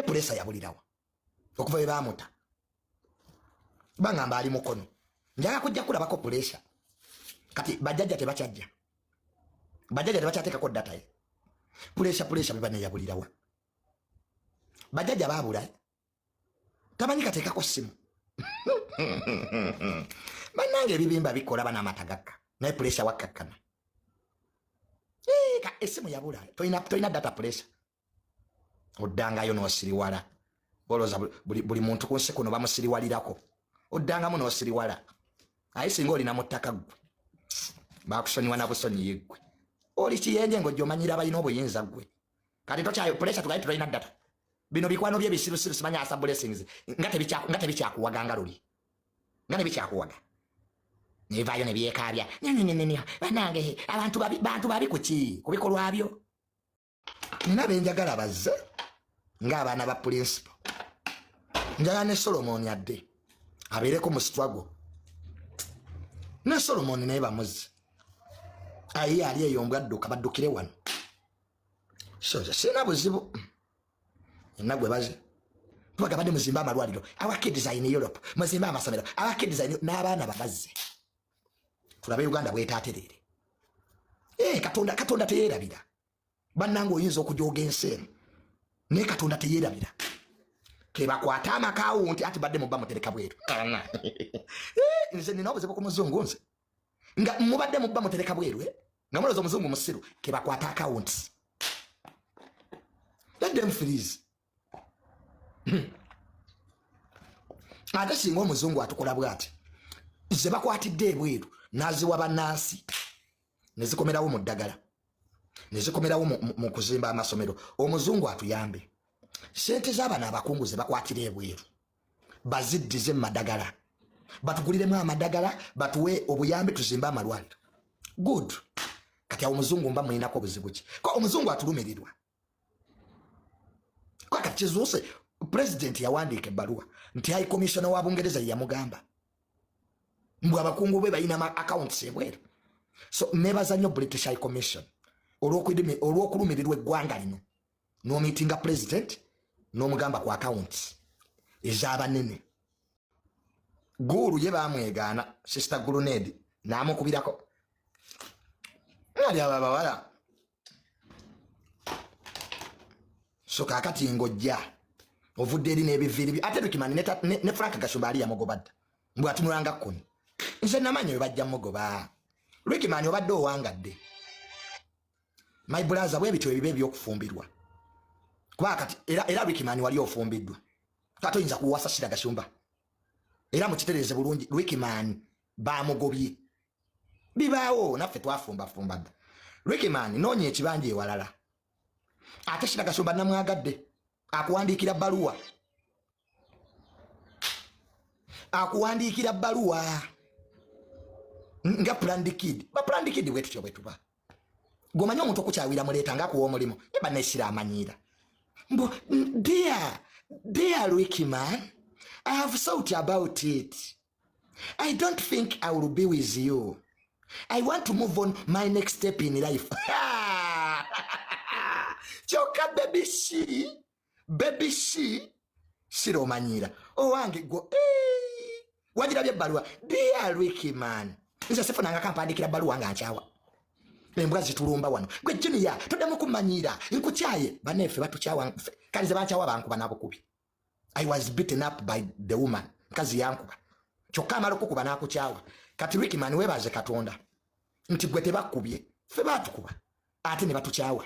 ne pulesa yabulirawa okuva bwe bamuta bangamba ali mukono njaga kujja kulabako pulesa kati bajjajja tebakyajja tebakyateekako data ye pulesa bwe bane yabulirawa bajjajja baabula tamanyi kateekako simu bannange ebibimba bikola bana amatagaka naye pulesa wakkakkana esimu yabula tolina data pulesa oddangayo n'osiriwala boloza buli muntu ku nsi kuno bamusiriwalirako oddangamu n'osiriwala aye singa olina mu ttaka ggwe bakusonyiwa na busonyi yeggwe oli kiyenje ng'ojjomanyira abalina obuyinza ggwe kati tokyayo pulesa tugaye tulina data bino bikwano byebisirusiru simanya asa blessings nga tebikyakuwaga nga luli nga nebikyakuwaga nevaayo nebyekaabya banange bantu babi kuki ku bikolwa byo nina benjagala bazze ng'abaana ba principal njagala ne Solomon adde abeereko mu struggle ne Solomon naye bamuzze aye ali eyo mbwadduka baddukire wano so sina buzibu nagwe baze tubaga bade muzimba amalwaliro awake design Europe muzimba amasomero awake design n'abaana babazze tulabe Uganda bwetaaterere katonda teyerabira bannange oyinza okujoga ensi ne katonda teyerabira kebakwata amakawunti ati badde mubba mutereka bweru nze nina obuzibu ku muzungu nze nga mubadde mubba mutereka bweru nga muloza omuzungu musiru kebakwata akawunti let them freeze ate singa omuzungu atukola bwati ze bakwatidde ebweru naziwa bannansi nezikomerawo mu ddagala nezikomerawo mu kuzimba amasomero omuzungu atuyambe sente z'abaana abakungu ze bakwatira ebweru baziddize mu madagala batuguliremu amadagala batuwe obuyambe tuzimbe amalwaliro good kati awo omuzungu mba mulinako buzibu ki ko omuzungu atulumirirwa kwa kati kizuuse president yawandiika ebbaluwa nti high commissioner wa Bungereza yamugamba mbu abakungu be balina accounts ebweru so nebaza nnyo British High Commission olw'okulumirirwa eggwanga lino n'omiitinga president n'omugamba ku accounts ez'abanene Gulu ye bamwegaana sister Gulunedi n'amukubirako ali ababawala so kakati ngojja ovudde eri n'ebiviiri ate tukimani ne Frank Gashumba ali yamugobadda mbw atunulanga kkuni nze namanya we bajja mugoba Rickman obadde owangadde my brother bwe bityo ebibe by'okufumbirwa kuba kati era Rickman wali ofumbiddwa tatoyinza kuwasa Sira Gashumba era mukitereze bulungi Rickman bamugobye bibaawo naffe twafumba Rickman noonya ekibanja ewalala ate Sira Gashumba namwagadde akuwandiikira bbaluwa nga Plandikid bwetutyo bwetuba gomanya omuntu okukyawira muleeta ngaakuwa omulimu eba nesira amanyira mbu dear Rickman, I have thought about it. I don't think I will be with you. I want to move on my next step in life. Choka baby she siro manyira owange go wagira bya balwa dear Rickman nze sifuna nga kampandikira balwa nga nchawa embwa zitulumba wano gwe junior toddamu kumanyira nkukyaye banefe batuchawa kalize banchawa bankuba nabo kubi I was beaten up by the woman kazi yankuba kyokka amala okukuba n'akukyawa kati Rickman webaze katonda nti gwe tebakubye fe batukuba ate ne batuchawa